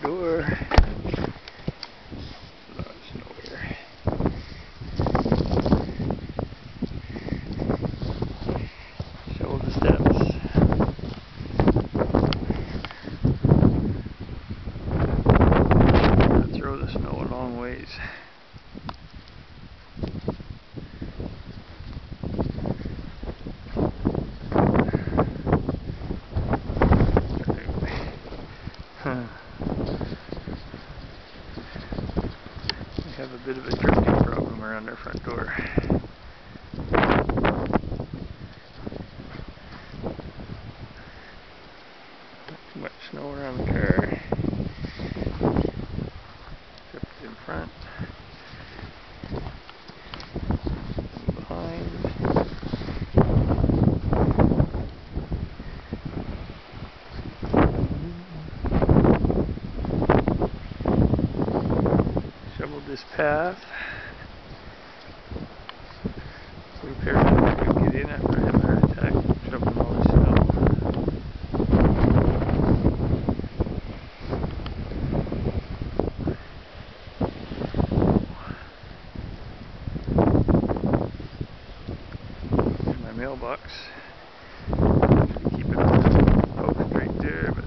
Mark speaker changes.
Speaker 1: door. There's nowhere. Shovel the steps. Gotta throw the snow a long ways. We have a bit of a drifting problem around our front door. Not too much snow around the car. Drifted in front. And behind. Shoveled this path. So apparently we could get in after I had a heart attack, shoveling all this snow. Here's my mailbox. Actually keep it on the post right there, but